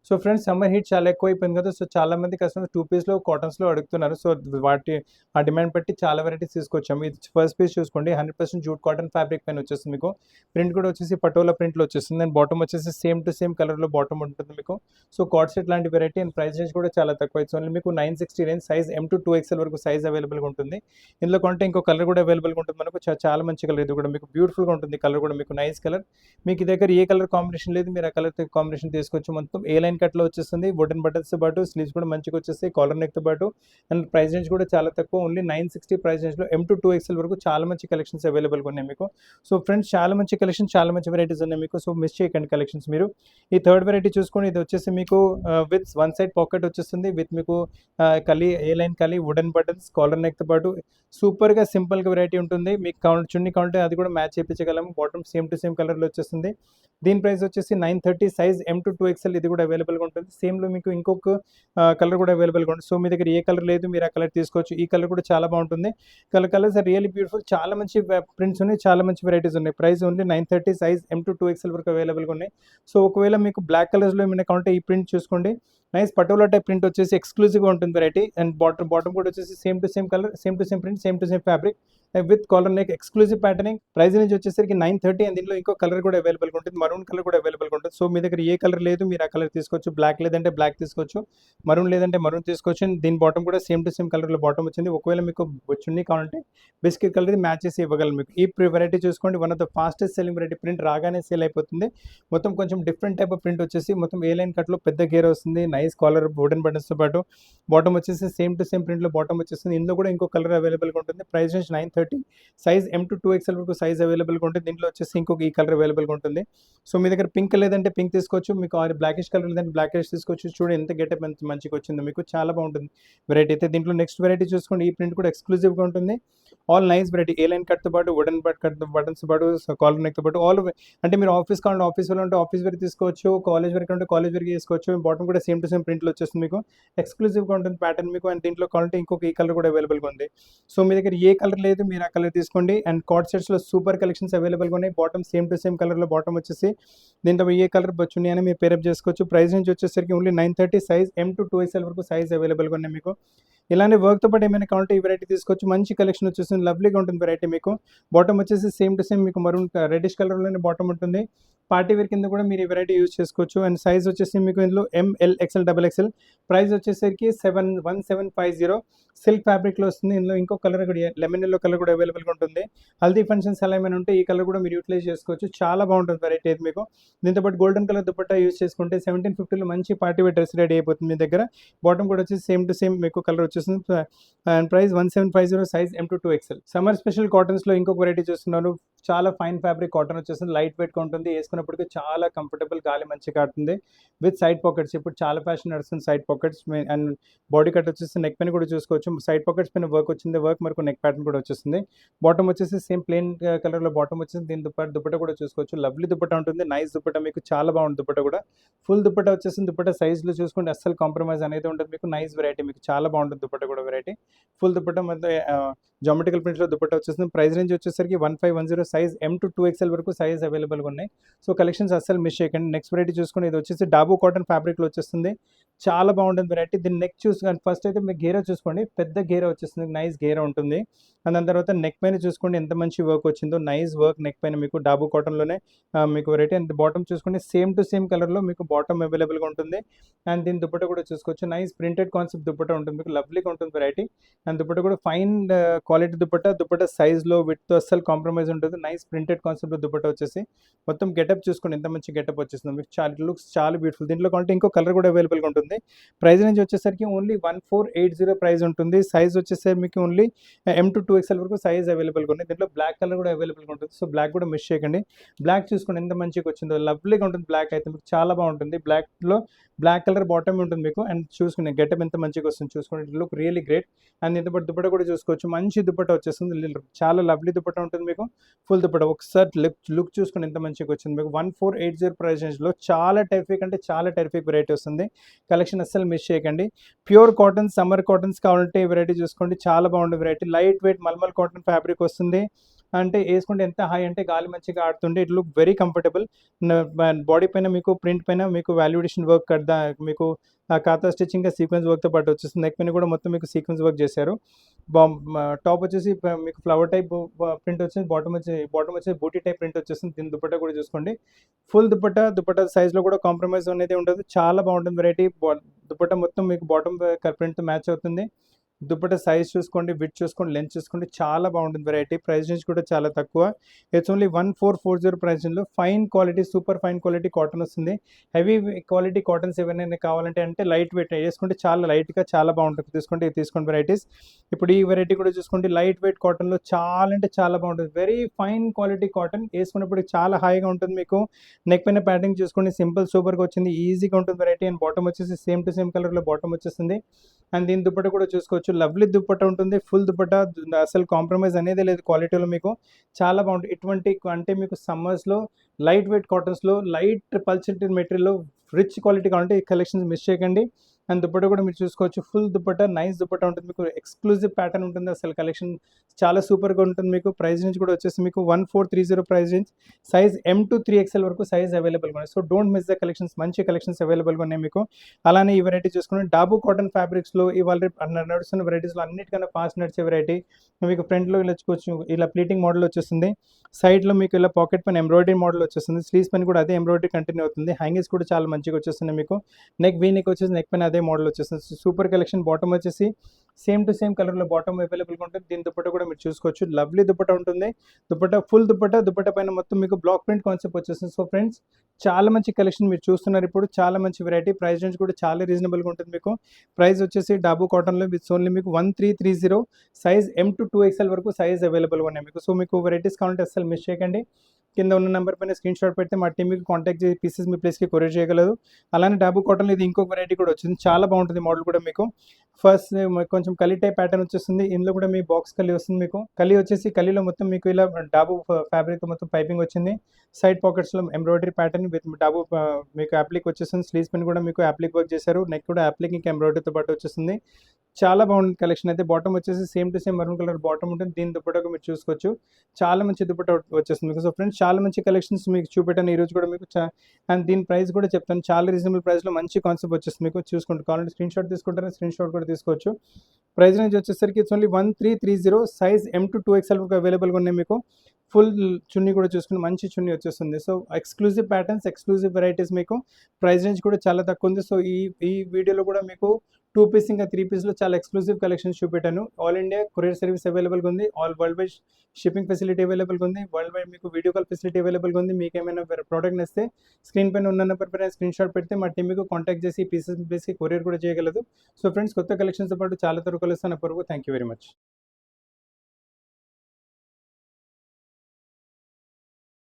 So friends summer heat చాలా ఎక్కువైపోయింది కదా. సో చాలా మంది కస్టమర్స్ 2 పీస్‌లో కాటన్స్‌లో అడుగుతున్నారు. సో వాటి ఆ డిమాండ్ బట్టి చాలా వెరైటీస్ తీసుకొచ్చాము. ఇది ఫస్ట్ పీస్ చూసుకోండి 100% జూట్ కాటన్ ఫ్యాబ్రిక్ పైన వచ్చేస్తుంది మీకు. ప్రింట్ కూడా వచ్చేసి పటోలా ప్రింట్‌లో వచ్చేస్తుంది. అండ్ బాటమ్ వచ్చేసి సేమ్ టు సేమ్ కలర్‌లో బాటమ్ ఉంటుంది మీకు. సో కార్డ్ సెట్ లాంటి వెరైటీ అండ్ ప్రైస్ రేంజ్ కూడా చాలా తక్కువ. ఇట్స్ ఓన్లీ మీకు 960 range size M to 2XL వరకు సైజ్ అవైలబుల్‌గా ఉంటుంది. ఇందులో కొంటే ఇంకో కలర్ కూడా అవైలబుల్‌గా ఉంటుంది మనకు. చాలా మంచి కలర్ ఇది కూడా మీకు బ్యూటిఫుల్‌గా ఉంటుంది. కలర్ కూడా మీకు నైస్ కలర్. మీకు ఈ దగ్గర ఏ కలర్ కాంబినేషన్ లేదు, మీరు ఆ కలర్ కాంబినేషన్ తీసుకోవచ్చు. మొత్తం ఏ లైన్ కట్లో వచ్చేస్తుంది. వుడెన్ బటన్స్తో పాటు స్లీవ్స్ కూడా మంచిగా వచ్చేస్తాయి, కాలర్ నెక్తో పాటు. అండ్ ప్రైస్ రేంజ్ కూడా చాలా తక్కువ, ఓన్లీ 960 ప్రైస్ రేంజ్లో M to 2XL వరకు చాలా మంచి కలెక్షన్స్ అవైలబుల్గా ఉన్నాయి మీకు. సో ఫ్రెండ్స్ చాలా మంచి కలెక్షన్, చాలా మంచి వెరైటీస్ ఉన్నాయి మీకు. సో మిస్ చేయకండి కలెక్షన్స్ మీరు. ఈ థర్డ్ వెరైటీ చూసుకోండి. ఇది వచ్చేసి మీకు విత్ వన్ సైడ్ పాకెట్ వచ్చేస్తుంది, విత్ మీకు కలి ఏ లైన్ కలి వుడెన్ బటన్స్ కాలర్ నెక్తో పాటు సూపర్గా సింపుల్గా వెరైటీ ఉంటుంది. మీకు చున్నీ కౌంటే అది కూడా మ్యాచ్ చేయించగలము. బాటమ్ సేమ్ టు సేమ్ కలర్లో వచ్చేస్తుంది. దీని ప్రైస్ వచ్చేసి 930 సైజ్ M to 2XL ఇది కూడా అవైలబుల్గా ఉంటుంది. సేమ్లో మీకు ఇంకొక కలర్ కూడా అవైలబుల్గా ఉంటుంది. సో మీ దగ్గర ఏ కలర్ లేదు, మీరు ఆ కలర్ తీసుకోవచ్చు. ఈ కలర్ కూడా చాలా బాగుంటుంది. Colours are really beautiful. చాలా మంచి ప్రింట్స్ ఉన్నాయి, చాలా మంచి వెరైటీస్ ఉన్నాయి. Price only 930 size M to 2XL వరకు అవైలబుల్గా ఉన్నాయి. సో ఒకవేళ మీకు బ్లాక్ కలర్స్లో ఏమైనా కావాలంటే ఈ ప్రింట్ చూసుకోండి. నైస్ పటోలా టైప్ ప్రింట్ వచ్చేసి ఎక్స్క్లూజివ్గా ఉంటుంది వెరైటీ. అండ్ బాటమ్ కూడా వచ్చేసి same to same colour, same to same print, same to same fabric with collar neck exclusive patterning. Price range వచ్చేసరికి 930. అండ్ దీనిలో ఇంకో కలర్ కూడా అవైలబుల్గా ఉంటుంది, మరూన్ కలర్ కూడా అవైలబుల్గా ఉంటుంది. సో మీ దగ్గర ఏ కలర్ లేదు, మీరు ఆ కలర్ తీసుకోవచ్చు. బ్లాక్ లేదంటే బ్లాక్ తీసుకోవచ్చు, మరూన్ లేదంటే మరూన్ తీసుకోవచ్చు. అండ్ దీని బాటమ్ కూడా సేమ్ టు సేమ్ కలర్లో బాటమ్ వచ్చింది. ఒకవేళ మీకు చున్నీ కావాలంటే బిస్కెట్ కలర్ మ్యాచ్ చేసి ఇవ్వగలం మీకు. ఈ వెరైటీ చూసుకోండి, one of the fastest selling variety. Print రాగానే సేల్ అయిపోతుంది. మొత్తం కొంచెం డిఫరెంట్ టైప్ ఆఫ్ ప్రింట్ వచ్చేసి మొత్తం ఏ లైన్ కట్లో పెద్ద గేర్ వస్తుంది. నైస్ కాలర్ వుడెన్ బటన్స్తో పాటు బాటమ్ వచ్చేసి సేమ్ టు సేమ్ ప్రింట్లో బాటమ్ వచ్చేస్తుంది. ఇందులో కూడా ఇంకో కలర్ అవైలబుల్గా ఉంటుంది. Price range 930 size M to 2XL వరకు సైజ్ అవైలబుల్గా ఉంటుంది. దీంట్లో వచ్చేసి ఇంకొక ఈ కలర్ అవైలబుల్గా ఉంటుంది. సో మీ దగ్గర పింక్ లేదంటే పింక్ తీసుకోవచ్చు, మీకు బ్లాకిష్ కలర్ లేదంటే బ్లాకిష్ తీసుకోవచ్చు. చూడండి ఎంత గెటప్ ఎంత మంచిగా వచ్చిందో మీకు, చాలా బాగుంటుంది వెరైటీ అయితే. దీంట్లో నెక్స్ట్ వెరైటీ చూసుకోండి. ఈ ప్రింట్ కూడా ఎక్స్క్లూజివ్గా ఉంటుంది. All nice variety. A line కట్తో పాటు వుడెన్ బటన్స్ పాటు కాలర్ నెక్తో పాటు ఆల్. అంటే మీరు ఆఫీస్ కావాలంటే ఆఫీస్ వేర్ అంటే ఆఫీస్ వేర్ తీసుకోవచ్చు, కాలేజ్ వేర్ అంటే కాలేజ్ వేర్ తీసుకోవచ్చు. బాటమ్ కూడా సేమ్ టు సేమ్ ప్రింట్లో వచ్చేస్తుంది మీకు, ఎక్స్క్లూజివ్గా ఉంటుంది ప్యాటర్న్ మీకు. అండ్ దీంట్లో కావాలంటే ఇంకొక ఈ కలర్ కూడా అవైలబుల్గా ఉంది. సో మీ దగ్గర ఏ కలర్ లేదు, మీరు ఆ కలర్ తీసుకోండి. అండ్ కార్డ్ సెట్స్లో సూపర్ కలెక్షన్స్ అవైలబుల్గా ఉన్నాయి. బాటమ్ సేమ్ టు సేమ్ కలర్లో బాటమ్ వచ్చేసి దీంట్లో ఏ కలర్ చున్నీ అని మీరు పేరప్ చేసుకోవచ్చు. ప్రైస్ నుంచి వచ్చేసరికి only 930 size M to 2XL వరకు సైజ్ అవైలబుల్గా ఉన్నాయి మీకు. ఇలానే వర్క్తో పాటు ఏమైనా కావాలంటే ఈ వెరైటీ తీసుకోవచ్చు. మంచి కలెక్షన్ వచ్చేస్తుంది, లవ్లీగా ఉంటుంది వెరైటీ మీకు. బాటమ్ వచ్చేసి సేమ్ టు సేమ్ మీకు మరూన్ రెడ్డిష్ కలర్లోనే బాటమ్ ఉంటుంది. పార్టీ వేర్ కింద కూడా మీరు ఈ వెరైటీ యూజ్ చేసుకోవచ్చు. అండ్ సైజ్ వచ్చేసి మీకు ఇందులో ML XL XXL. ప్రైస్ వచ్చేసరికి 1750 సిల్క్ ఫ్యాబ్రిక్లో వస్తుంది. ఇందులో ఇంకో కలర్ కూడా లెమన్ ఎల్లో కలర్ కూడా అవైలబుల్గా ఉంటుంది. హల్దీ ఫంక్షన్స్ అలా ఏమైనా ఉంటే ఈ కలర్ కూడా మీరు యూటిలైజ్ చేసుకోవచ్చు. చాలా బాగుంటుంది వెరైటీ అయితే మీకు. దీంతో పాటు గోల్డెన్ కలర్ దుపట్టా యూజ్ చేసుకుంటే 1750లో మంచి పార్టీ వేర్ డ్రెస్ రెడీ అయిపోతుంది మీ దగ్గర. బాటమ్ కూడా వచ్చి సేమ్ టు సేమ్ మీకు కలర్ వచ్చేస్తుంది. And price 1750 size M to 2XL. Summer special కాటన్స్లో ఇంకొక వెరైటీ చూస్తున్నారు. చాలా ఫైన్ ఫ్యాబ్రిక్ కాటన్ వచ్చేస్తుంది, లైట్ వెయిట్గా ఉంటుంది. వేసుకున్నప్పటికీ చాలా కంఫర్టబుల్, గాలి మంచిగా కాడుతుంది. With side pockets. ఇప్పుడు చాలా ఫ్యాషన్ నడుస్తుంది side pockets. And body cut వచ్చేసి నెక్ పైన కూడా చూసుకోవచ్చు. సైడ్ పాకెట్స్ పైన వర్క్ వచ్చింది, వర్క్ మనకు నెక్ ప్యాటర్న్ కూడా వచ్చేస్తుంది. బాటమ్ వచ్చేసి సేమ్ ప్లెయిన్ కలర్లో బాటమ్ వచ్చింది. దీని దుపట్టా కూడా చూసుకోవచ్చు. లవ్లీ దుపట్టా ఉంటుంది, నైస్ దుపట్టా మీకు, చాలా బాగుంటుంది దుపట్టా కూడా. ఫుల్ దుపట్టా వచ్చేసింది. దుపట్టా సైజ్లో చూసుకుంటే అస్సలు కాంప్రమైజ్ అనేది ఉంటుంది మీకు. నైస్ వెరైటీ మీకు, చాలా బాగుంటుంది దుపట్టా కూడా వెరైటీ. ఫుల్ దుపట్టా మొత్తం జామెట్రికల్ ప్రింట్లో దుపట్టా వచ్చేస్తుంది. ప్రైస్ రేంజ్ వచ్చేసరికి 1510 సైజ్ M to 2XL వరకు సైజ్ అవైలబుల్గా ఉన్నాయి. సో కలెక్షన్స్ అస్సలు మిస్ చేయకండి. నెక్స్ట్ వెరైటీ చూసుకుని ఇది వచ్చేసి డాబు కాటన్ ఫ్యాబ్రిక్లో వచ్చేస్తుంది. చాలా బాగుంటుంది వెరైటీ. దీన్ని నెక్ చూసుకొని ఫస్ట్ అయితే మీకు గేరా చూసుకోండి, పెద్ద గేరా వచ్చేస్తుంది, నైస్ గేరా ఉంటుంది. అండ్ దాని తర్వాత నెక్ పైన చూసుకోండి ఎంత మంచి వర్క్ వచ్చిందో, నైస్ వర్క్ నెక్ పైన మీకు డాబు కాటన్లోనే మీకు వెరైటీ. అండ్ బాటమ్ చూసుకోండి సేమ్ టు సేమ్ కలర్లో మీకు బాటమ్ అవైలబుల్గా ఉంటుంది. అండ్ దీని దుపట్టా కూడా చూసుకోవచ్చు. నైస్ ప్రింటెడ్ కాన్సెప్ట్ దుపట్టా ఉంటుంది మీకు, లవ్లీగా ఉంటుంది వెరైటీ. అండ్ దుపట్టా కూడా ఫైన్ క్వాలిటీ దుపట్టా సైజ్లో విడ్తో అస్సలు కాంప్రమైజ్ ఉంటుంది. నైస్ ప్రింటెడ్ కాన్సెప్ట్ దుపట్టా వచ్చేసి మొత్తం గెటప్ చూసుకోండి ఎంత మంచి గెటప్ వచ్చేస్తుంది మీకు. లుక్స్ చాలా బ్యూటిఫుల్. దీంట్లో కావాలంటే ఇంకో కలర్ కూడా అవైలబుల్గా ఉంటుంది. ప్రైస్ రేంజ్ వచ్చేసరికి ఓన్లీ 1480 ప్రైస్ ఉంటుంది. సైజ్ వచ్చేసరికి మీకు ఓన్లీ M to 2XL వరకు సైజ్ అవైలబుల్గా ఉంది. దీంట్లో బ్లాక్ కలర్ కూడా అవైలబుల్గా ఉంటుంది. సో బ్లాక్ కూడా మిస్ చేయకండి. బ్లాక్ చూసుకోండి ఎంత మంచిగా వచ్చిందో, లవ్లీగా ఉంటుంది. బ్లాక్ అయితే మీకు చాలా బాగుంటుంది. బ్లాక్లో బ్లాక్ కలర్ బాటమ్ ఉంటుంది మీకు. అండ్ చూసుకునే గెటప్ ఎంత మంచిగా వస్తుంది చూసుకోండి, లుక్ రియలీ గ్రేట్. అండ్ దీంతో పాటు దుపట్టా కూడా చూసుకోవచ్చు, మంచి దుపట్టా వచ్చేస్తుంది. చాలా లవ్లీ దుపట్టా ఉంటుంది మీకు, ఫుల్ దుపట్టా. ఒకసారి లుక్ చూసుకుని ఎంత మంచిగా వచ్చింది మీకు. 1480 ప్రైస్ రేంజ్లో చాలా టెరిఫిక్ అంటే చాలా టెరిఫిక్ వెరైటీ వస్తుంది. కలెక్షన్ అస్సలు మిస్ చేయకండి. ప్యూర్ కాటన్ సమ్మర్ కాటన్స్ కావాలంటే ఈ వెరైటీ చూసుకోండి, చాలా బాగుంటుంది variety. Light weight mulmul cotton fabric వస్తుంది. అంటే వేసుకుంటే ఎంత హై అంటే గాలి మంచిగా ఆడుతుండే it look very comfortable. Body పైన మీకు ప్రింట్ పైన మీకు వాల్యుడేషన్ వర్క్ కడదా మీకు కాతా స్టిచ్చింగ్ సీక్వెన్స్ వర్క్తో పాటు వచ్చేస్తుంది. నెక్ పైన కూడా మొత్తం మీకు సీక్వెన్స్ వర్క్ చేశారు. టాప్ వచ్చేసి మీకు ఫ్లవర్ టైప్ ప్రింట్ వచ్చింది. బాటమ్ వచ్చేసి బూటీ టైప్ ప్రింట్ వచ్చేస్తుంది. దీని దుపట్టా కూడా చూసుకోండి, ఫుల్ దుపట్టా సైజ్లో కూడా కాంప్రమైజ్ అనేది ఉండదు. చాలా బాగుంటుంది వెరైటీ. దుపట్టా మొత్తం మీకు బాటమ్ ప్రింట్తో మ్యాచ్ అవుతుంది. దుపట్టా సైజ్ చూసుకోండి, విడ్త్ చూసుకోండి, లెంత్ చూసుకోండి, చాలా బాగుంటుంది వెరైటీ. ప్రైస్ రేంజ్ కూడా చాలా తక్కువ. ఇట్స్ ఓన్లీ 1440 ప్రైస్ రేంజ్లో fine quality, super fine quality cotton వస్తుంది. హెవీ క్వాలిటీ కాటన్స్ ఏమైనా కావాలంటే అంటే లైట్ వెయిట్ వేసుకుంటే చాలా లైట్గా చాలా బాగుంటుంది. తీసుకోండి వెరైటీస్. ఇప్పుడు ఈ వెరైటీ కూడా చూసుకోండి, లైట్ వెయిట్ కాటన్లో చాలా అంటే చాలా బాగుంటుంది. వెరీ ఫైన్ క్వాలిటీ కాటన్, వేసుకున్నప్పుడు చాలా హాయిగా ఉంటుంది. మీకు నెక్ పైన ప్యాటర్న్ చూసుకోండి, సింపుల్ సూపర్గా వచ్చింది, ఈజీగా ఉంటుంది వెరైటీ. అండ్ బాటమ్ వచ్చేసి సేమ్ టు సేమ్ కలర్లో బాటమ్ వచ్చేస్తుంది. అండ్ దీని దుపట్టా కూడా చూసుకోవచ్చు, లవ్లీ దుపట్టా ఉంటుంది. ఫుల్ దుపట్టా, అసలు కాంప్రమైజ్ అనేది లేదు క్వాలిటీలో. మీకు చాలా బాగుంటుంది. ఇటువంటి అంటే మీకు సమ్మర్స్లో లైట్ వెయిట్ కాటన్స్లో లైట్ పల్చటి మెటీరియల్లో రిచ్ క్వాలిటీ కావాలంటే ఈ కలెక్షన్స్ మిస్ చేయకండి. అండ్ దుపట్టా కూడా మీరు చూసుకోవచ్చు, ఫుల్ దుపట్టా, నైస్ దుపట్టా ఉంటుంది. మీకు ఎక్స్క్లూజివ్ ప్యాటర్న్ ఉంటుంది. అసలు కలెక్షన్ చాలా సూపర్గా ఉంటుంది. మీకు ప్రైస్ రేంజ్ కూడా వచ్చేసి మీకు 1430 price range. Size M to 3XL వరకు సైజ్ అవైలబుల్గా ఉన్నాయి. So don't miss the collections, మంచి కలెక్షన్స్ అవైలబుల్గా ఉన్నాయి మీకు. అలానే ఈ వెరైటీ చూసుకుని డాబు కాటన్ ఫ్యాబ్రిక్స్లో ఇవాళ నడుస్తున్న వెరైటీస్లో అన్నిటికన్నా ఫాస్ట్ నడిచే వెరైటీ. మీకు ఫ్రంట్లో ఇలా చూసుకోవచ్చు, ఇలా ప్లీటింగ్ మోడల్ వచ్చేస్తుంది. సైడ్లో మీకు ఇలా పాకెట్ పైన ఎంబ్రాయిడరీ మోడల్ వచ్చేస్తుంది. స్లీవ్స్ పైన కూడా అదే ఎంబ్రాయిడరీ కంటిన్యూ అవుతుంది. హ్యాంగింగ్స్ కూడా చాలా మంచిగా వచ్చేస్తున్నాయి. మీకు నెక్ నెక్ వచ్చేసి నెక్ పైన అదే మోడల్ వచ్చేస్తుంది. Super collection. బాటమ్ వచ్చేసి సేమ్ టు సేమ్ కలర్లో బాటమ్ అవైలబుల్గా ఉంటుంది. దీని దుపట్టా కూడా మీరు చూసుకోవచ్చు, లవ్లీ దుపట్టా ఉంటుంది. ఫుల్ దుపట్టా పైన మొత్తం మీకు బ్లాక్ ప్రింట్ కాన్సెప్ట్ వచ్చేస్తుంది. సో ఫ్రెండ్స్, చాలా మంచి కలెక్షన్ మీరు చూస్తున్నారు ఇప్పుడు, చాలా మంచి వెరైటీ. ప్రైస్ రేంజ్ కూడా చాలా రీజనబుల్గా ఉంటుంది. మీకు ప్రైస్ వచ్చేసి డాబు కాటన్లో విత్ ఓన్లీ మీకు 1330, సైజ్ M to 2XL వరకు సైజ్ అవైలబుల్గా ఉన్నాయి మీకు. సో మీకు వెరైటీస్ కావాలంటే అసలు మిస్ చేయకండి. కింద ఉన్న నెంబర్ పైన స్క్రీన్ షాట్ పెడితే మా టీం మీకు కాంటాక్ట్ చేసి పీసెస్ మీ ప్లేస్కి కొరియర్ చేయగలదు. అలానే డాబు కాటన్లో ఇది ఇంకొక వెరైటీ కూడా వచ్చింది, చాలా బాగుంటుంది మోడల్ కూడా. మీకు ఫస్ట్ కొంచెం కలీ టైప్ ప్యాటర్న్ వచ్చేస్తుంది. ఇందులో కూడా మీ బాక్స్ కలీ వస్తుంది. మీకు కలీ వచ్చేసి కలీలో మొత్తం మీకు ఇలా డాబు ఫ్యాబ్రిక్ మొత్తం పైపింగ్ వచ్చింది. సైడ్ పాకెట్స్లో ఎంబ్రాయిడరీ ప్యాటర్న్ విత్ డాబు మీకు అప్లిక్ వచ్చేస్తుంది. స్లీవ్స్ పైన కూడా మీకు అప్లిక్ వర్క్ చేశారు. నెక్ కూడా అప్లిక్ ఇంకా ఎంబ్రాయిడరీతో పాటు వచ్చేస్తుంది. చాలా బాగుంటుంది కలెక్షన్ అయితే. బాటమ్ వచ్చేసి same to same maroon colour bottom ఉంటుంది. దీని దుపట్టా మీరు చూసుకోవచ్చు, చాలా మంచి దుపట్టా వచ్చేస్తుంది మీకు. సో ఫ్రెండ్స్, చాలా మంచి కలెక్షన్స్ మీకు చూపెట్టాను ఈరోజు కూడా మీకు. అండ్ దీని ప్రైస్ కూడా చెప్తాను, చాలా రీజనబుల్ ప్రైస్లో మంచి కాన్సెప్ట్ వచ్చేస్తుంది మీకు. చూసుకోండి, కావాలంటే స్క్రీన్ షాట్ తీసుకుంటారా, స్క్రీన్ షాట్ కూడా తీసుకోవచ్చు. ప్రైస్ రేంజ్ వచ్చేసరికి it's only 1330, size M to 2XL వరకు అవైలబుల్గా ఉన్నాయి మీకు. ఫుల్ చున్నీ కూడా చూసుకుని మంచి చున్నీ వచ్చేస్తుంది. So exclusive patterns, exclusive varieties మీకు. ప్రైస్ రేంజ్ కూడా చాలా తక్కువ ఉంది. సో ఈ వీడియోలో కూడా మీకు 2 పీస్ ఇంకా 3 పీస్లో చాలా ఎక్స్క్లూజివ్ కలెక్షన్స్ చూపెట్టాను. ఆల్ ఇండియా కొరియర్ సర్వీస్ అవైలబుల్గా ఉంది. All worldwide shipping facility అవైలబుల్గా ఉంది. వరల్డ్ వైడ్ మీకు వీడియో కాల్ ఫెసిలిటీ అవైలబుల్గా ఉంది. మీకు ఏమైనా ప్రోడక్ట్ నచ్చితే స్క్రీన్ పైన ఉన్న నెంబర్ పైన స్క్రీన్ షాట్ పెడితే మా టీం మీకు కాంటాక్ట్ చేసి పీసెస్ ప్లేస్కి కొరియర్ కూడా చేయగలదు. సో ఫ్రెండ్స్, కొత్త కలెక్షన్స్తో పాటు చాలా త్వరగా కలుస్తాను. అప్పటివరకు థ్యాంక్ యూ వెరీ మచ్.